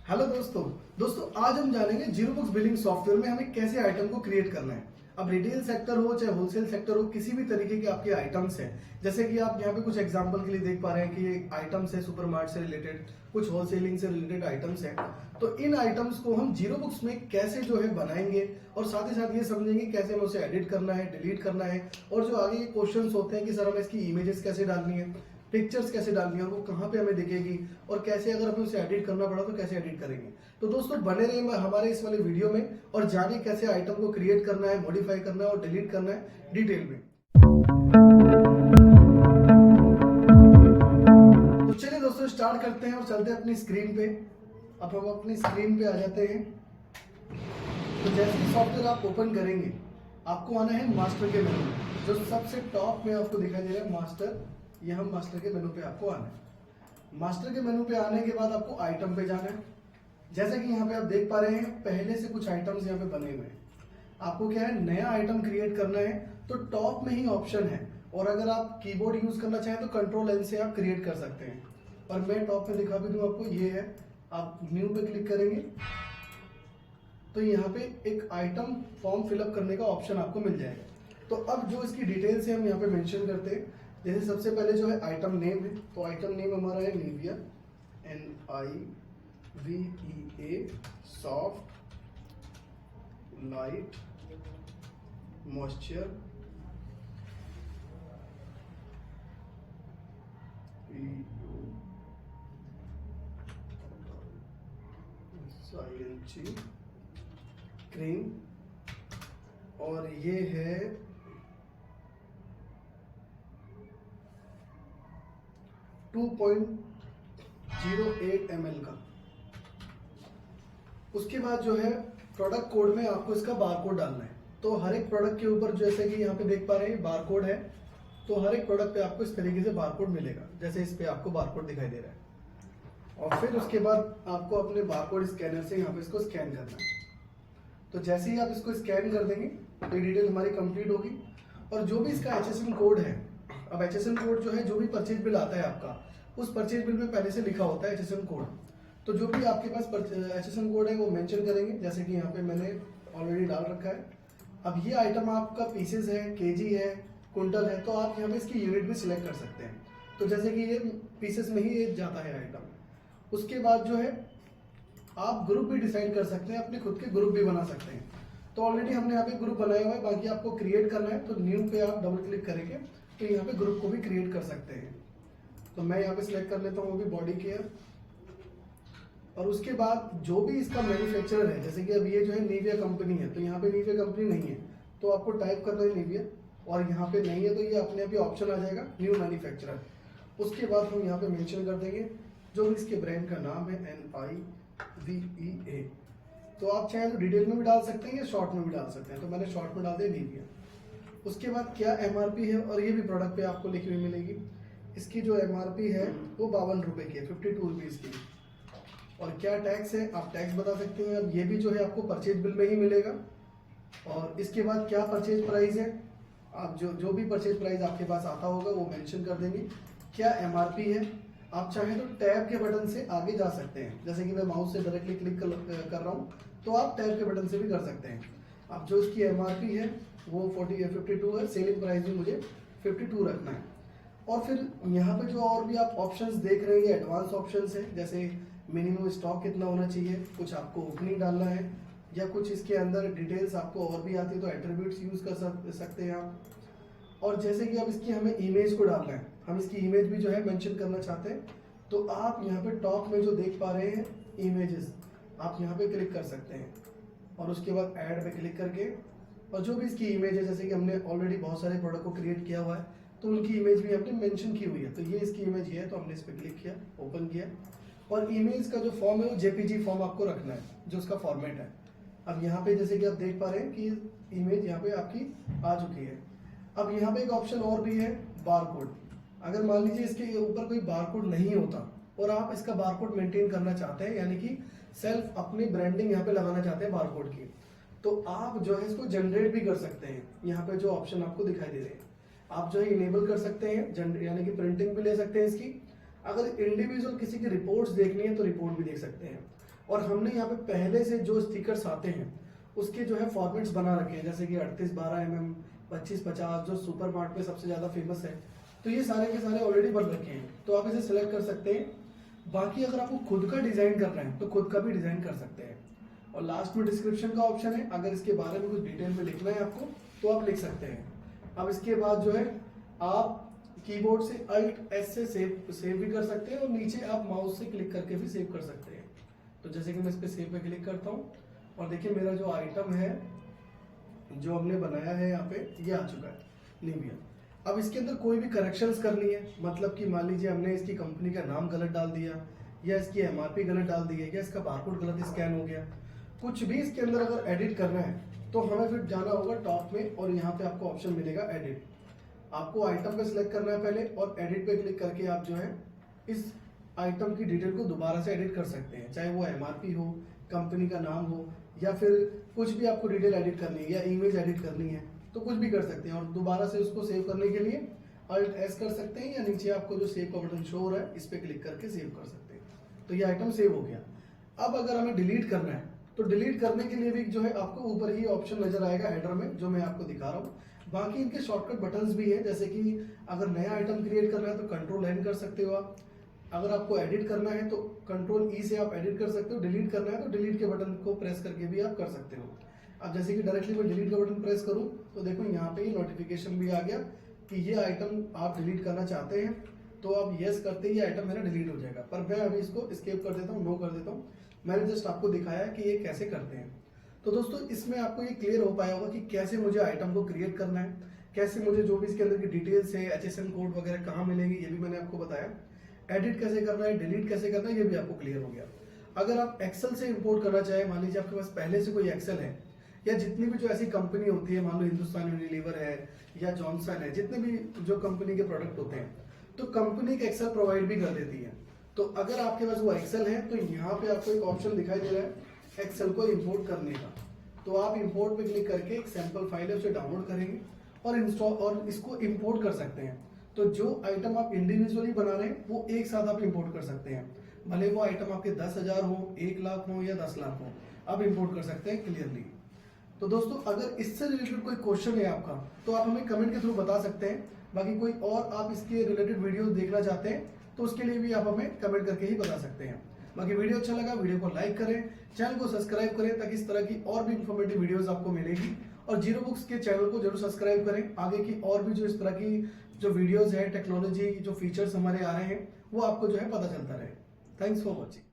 Hello दोस्तों आज हम जानेंगे जीरो बुक्स बिलिंग सॉफ्टवेयर में हमें कैसे आइटम को क्रिएट करना है। अब रिटेल सेक्टर हो चाहे होलसेल सेक्टर हो, किसी भी तरीके के आपके आइटम्स हैं, जैसे कि आप यहाँ पे कुछ एग्जांपल के लिए देख पा रहे हैं कि ये आइटम्स है सुपरमार्ट से रिलेटेड, कुछ होलसेलिंग से रिलेटेड आइटम्स हैं। तो इन आइटम्स को हम जीरो बुक्स में कैसे जो है बनाएंगे और साथ ही साथ ये समझेंगे कैसे हमें उसे एडिट करना है, डिलीट करना है, और जो आगे क्वेश्चन होते हैं कि सर हमें इसकी इमेजेस कैसे डालनी है, पिक्चर्स कैसे डालनी है और वो कहाँ पे हमें दिखेगी, और कैसे अगर हमें उसे एडिट करना पड़ा तो कैसे एडिट करेंगे। तो दोस्तों बने रहिए हमारे इस वाले वीडियो में और जानिए कैसे आइटम को क्रिएट करना है, मॉडिफाई करना है और डिलीट करना है डिटेल में। तो चलिए दोस्तों स्टार्ट करते हैं और चलते हैं अपनी स्क्रीन पे। अब हम अपनी स्क्रीन पे आ जाते हैं। तो जैसे ही सॉफ्टवेयर आप ओपन करेंगे आपको आना है मास्टर के मेनू में, जो सबसे टॉप में आपको दिखाई दे रहा है मास्टर। ये हम मास्टर के मेनू पे आपको आना है। मास्टर के मेनू पे आने के बाद आपको आइटम पे जाना है। जैसे कि यहाँ पे आप देख पा रहे हैं पहले से कुछ आइटम्स यहाँ पे बने हुए हैं। आपको क्या है, नया आइटम क्रिएट करना है तो टॉप में ही ऑप्शन है, और अगर आप कीबोर्ड यूज करना चाहें तो कंट्रोल एन से आप क्रिएट कर सकते हैं। और मैं टॉप में दिखा भी दूं आपको, ये है। आप न्यू पे क्लिक करेंगे तो यहाँ पे एक आइटम फॉर्म फिलअप करने का ऑप्शन आपको मिल जाएगा। तो अब जो इसकी डिटेल्स है हम यहाँ पे मेंशन करते हैं। जैसे सबसे पहले जो है आइटम नेम है, तो आइटम नेम हमारा है Nivea, NIVEA soft light moisture cream, और ये है 2.08 ml का। उसके बाद जो है प्रोडक्ट कोड में आपको इसका बारकोड डालना है। तो हर एक प्रोडक्ट के ऊपर जैसे कि यहाँ पे देख पा रहे हैं बारकोड है, तो हर एक प्रोडक्ट पे आपको इस तरीके से बारकोड मिलेगा, जैसे इस पे आपको बारकोड दिखाई दे रहा है। और फिर उसके बाद आपको अपने बारकोड स्कैनर से यहाँ पे इसको स्कैन करना है। तो जैसे ही आप इसको स्कैन कर देंगे तो ये डिटेल हमारी कंप्लीट होगी। और जो भी इसका HSN कोड है, अब HSN कोड जो है, जो भी परचेज बिल आता है आपका, उस परचेज बिल में पहले से लिखा होता है HSN कोड। तो जो भी आपके पास HSN कोड है वो मेंशन करेंगे, जैसे कि यहाँ पे मैंने ऑलरेडी डाल रखा है। अब ये आइटम आपका पीसेस है, केजी है, कुंटल है, तो आप यहाँ पे इसकी यूनिट भी सिलेक्ट कर सकते हैं। तो जैसे कि ये पीसेस में ही ये जाता है आइटम। उसके बाद जो है आप ग्रुप भी डिसाइड कर सकते हैं, अपने खुद के ग्रुप भी बना सकते हैं। तो ऑलरेडी हमने यहाँ पे ग्रुप बनाया हुआ है, बाकी आपको क्रिएट करना है तो न्यू पे आप डबल क्लिक करेंगे तो यहाँ पे ग्रुप को भी क्रिएट कर सकते हैं। तो मैं यहाँ पे सिलेक्ट कर लेता हूँ वो भी बॉडी केयर। और उसके बाद जो भी इसका मैन्युफैक्चरर है, जैसे कि अब ये जो है निविया कंपनी है, तो यहाँ पे निविया कंपनी नहीं है तो आपको टाइप करना है निविया, और यहाँ पे नहीं है तो ये अपने आप ही ऑप्शन आ जाएगा न्यू मैन्युफैक्चरर। उसके बाद हम यहाँ पे मेंशन कर देंगे जो भी इसके ब्रांड का नाम है, NIVEA। तो आप चाहे तो डिटेल में भी डाल सकते हैं या शॉर्ट में भी डाल सकते हैं, तो मैंने शॉर्ट में डाल दिया निविया। उसके बाद क्या MRP है, और ये भी प्रोडक्ट पे आपको लिखी हुई मिलेगी। इसकी जो MRP है वो 52 रुपये की है, 52 रुपीज़ की। और क्या टैक्स है आप टैक्स बता सकते हैं। अब ये भी जो है आपको परचेज बिल में ही मिलेगा। और इसके बाद क्या परचेज प्राइस है, आप जो भी परचेज प्राइस आपके पास आता होगा वो मेंशन कर देंगे। क्या MRP है, आप चाहें तो टैब के बटन से आगे जा सकते हैं, जैसे कि मैं माउस से डायरेक्टली क्लिक कर रहा हूँ तो आप टैब के बटन से भी कर सकते हैं। अब जो इसकी MRP है वो 52 है, सेलिंग प्राइस भी मुझे 52 रखना है। और फिर यहाँ पे जो और भी आप ऑप्शंस देख रहे हैं एडवांस ऑप्शंस हैं, जैसे मिनिमम स्टॉक कितना होना चाहिए, कुछ आपको ओपनिंग डालना है, या कुछ इसके अंदर डिटेल्स आपको और भी आती है तो एट्रीब्यूट्स यूज कर सकते हैं आप। और जैसे कि अब इसकी हमें इमेज को डालना है, हम इसकी इमेज भी जो है मेंशन करना चाहते हैं, तो आप यहाँ पे टॉप में जो देख पा रहे हैं इमेजेस, आप यहाँ पे क्लिक कर सकते हैं। और उसके बाद ऐड पे क्लिक करके, और जो भी इसकी इमेज है, जैसे कि हमने ऑलरेडी बहुत सारे प्रोडक्ट को क्रिएट किया हुआ है तो उनकी इमेज भी हमने मेंशन की हुई है। तो ये इसकी इमेज ये है, तो हमने इस पर क्लिक किया, ओपन किया। और इमेज का जो फॉर्म है वो JPG फॉर्म आपको रखना है, जो उसका फॉर्मेट है। अब यहाँ पे जैसे कि आप देख पा रहे हैं कि इमेज यहाँ पे आपकी आ चुकी है। अब यहाँ पे एक ऑप्शन और भी है, बारकोड। अगर मान लीजिए इसके ऊपर कोई बारकोड नहीं होता और आप इसका बारकोड मेंटेन करना चाहते हैं, यानी कि सेल्फ अपनी ब्रांडिंग यहाँ पे लगाना चाहते हैं बारकोड की, तो आप जो है इसको जनरेट भी कर सकते हैं। यहाँ पे जो ऑप्शन आपको दिखाई दे रहे हैं आप जो है इनेबल कर सकते हैं, यानी कि प्रिंटिंग भी ले सकते हैं इसकी। अगर इंडिविजुअल किसी की रिपोर्ट्स देखनी है तो रिपोर्ट भी देख सकते हैं। और हमने यहाँ पे पहले से जो स्टिकर्स आते हैं उसके जो है फॉर्मेट्स बना रखे हैं, जैसे कि 38-12 mm, 25-50 जो सुपर मार्ट पे सबसे ज़्यादा फेमस है। तो ये सारे के सारे ऑलरेडी बन रखे हैं, तो आप इसे सिलेक्ट कर सकते हैं। बाकी अगर आपको खुद का डिज़ाइन करना है तो खुद का भी डिज़ाइन कर सकते हैं। और लास्ट में डिस्क्रिप्शन का ऑप्शन है, अगर इसके बारे में कुछ डिटेल में लिखना है आपको तो आप लिख सकते हैं। अब इसके बाद जो है आप कीबोर्ड से Alt S से सेव भी कर सकते हैं और नीचे आप माउस से क्लिक करके भी सेव कर सकते हैं। तो जैसे कि मैं इस पे सेव पे क्लिक करता हूँ और देखिए मेरा जो आइटम है जो हमने बनाया है यहाँ पे ये आ चुका है निविया। अब इसके अंदर कोई भी करेक्शंस करनी है, मतलब कि मान लीजिए हमने इसकी कंपनी का नाम गलत डाल दिया या इसकी MRP गलत डाल दी है या इसका बारकोड गलत स्कैन हो गया, कुछ भी इसके अंदर अगर एडिट करना है तो हमें फिर जाना होगा टॉप में और यहाँ पे आपको ऑप्शन मिलेगा एडिट। आपको आइटम पे सिलेक्ट करना है पहले और एडिट पे क्लिक करके आप जो है इस आइटम की डिटेल को दोबारा से एडिट कर सकते हैं, चाहे वो MRP हो, कंपनी का नाम हो या फिर कुछ भी आपको डिटेल एडिट करनी है या इमेज एडिट करनी है तो कुछ भी कर सकते हैं। और दोबारा से उसको सेव करने के लिए Alt S कर सकते हैं या नीचे आपको जो सेव का बटन शो हो रहा है इस पे क्लिक करके सेव कर सकते हैं। तो ये आइटम सेव हो गया। अब अगर हमें डिलीट करना है तो डिलीट करने के लिए भी जो है आपको ऊपर ही ऑप्शन नजर आएगा हेडर में, जो मैं आपको दिखा रहा हूँ। बाकी इनके शॉर्टकट बटन्स भी है, जैसे कि अगर नया आइटम क्रिएट करना है तो Ctrl N कर सकते हो आप। अगर आपको एडिट करना है तो Ctrl E से आप एडिट कर सकते हो। डिलीट करना है तो डिलीट के बटन को प्रेस करके भी आप कर सकते हो। अब जैसे कि डायरेक्टली मैं डिलीट का बटन प्रेस करूं तो देखो यहाँ पे ये नोटिफिकेशन भी आ गया कि ये आइटम आप डिलीट करना चाहते हैं, तो आप यस करते ही आइटम मेरा डिलीट हो जाएगा। पर मैं अभी इसको एस्केप कर देता हूँ, नो कर देता हूँ। मैंने जस्ट आपको दिखाया कि ये कैसे करते हैं। तो दोस्तों इसमें आपको ये क्लियर हो पाया होगा कि कैसे मुझे आइटम को क्रिएट करना है, कैसे मुझे जो भी इसके अंदर की डिटेल्स है, HSN कोड वगैरह कहाँ मिलेंगे ये भी मैंने आपको बताया। एडिट कैसे करना है, डिलीट कैसे करना है ये भी आपको क्लियर हो गया। अगर आप एक्सेल से इंपोर्ट करना चाहे, मान लीजिए आपके पास पहले से कोई एक्सेल है या जितनी भी जो ऐसी कंपनी होती है, मान लो हिंदुस्तान यूनिलीवर है या जॉनसन है, जितने भी जो कंपनी के प्रोडक्ट होते हैं तो कंपनी के एक्सेल प्रोवाइड भी कर देती है। तो अगर आपके पास वो एक्सेल है तो यहाँ पे आपको एक ऑप्शन दिखाई दे रहा है एक्सेल को इंपोर्ट करने का। तो आप इंपोर्ट पे क्लिक करके एक सैंपल फाइल है उसे डाउनलोड करेंगे और इंस्टॉल और इसको इंपोर्ट कर सकते हैं। तो जो आइटम आप इंडिविजुअली बना रहे हैं वो एक साथ आप इंपोर्ट कर सकते हैं, भले वो आइटम आपके 10,000 हो, 1 लाख हो या 10 लाख हो, आप इंपोर्ट कर सकते हैं क्लियरली। तो दोस्तों अगर इससे रिलेटेड कोई क्वेश्चन है आपका तो आप हमें कमेंट के थ्रू बता सकते हैं। बाकी कोई और आप इसके रिलेटेड वीडियो देखना चाहते हैं तो उसके लिए भी आप हमें कमेंट करके ही बता सकते हैं। बाकी वीडियो अच्छा लगा वीडियो को लाइक करें, चैनल को सब्सक्राइब करें ताकि इस तरह की और भी इंफॉर्मेटिव वीडियोस आपको मिलेगी। और जीरो बुक्स के चैनल को जरूर सब्सक्राइब करें, आगे की और भी जो इस तरह की जो वीडियोस है, टेक्नोलॉजी जो फीचर्स हमारे आ रहे हैं वो आपको जो है पता चलता रहे। Thanks for watching.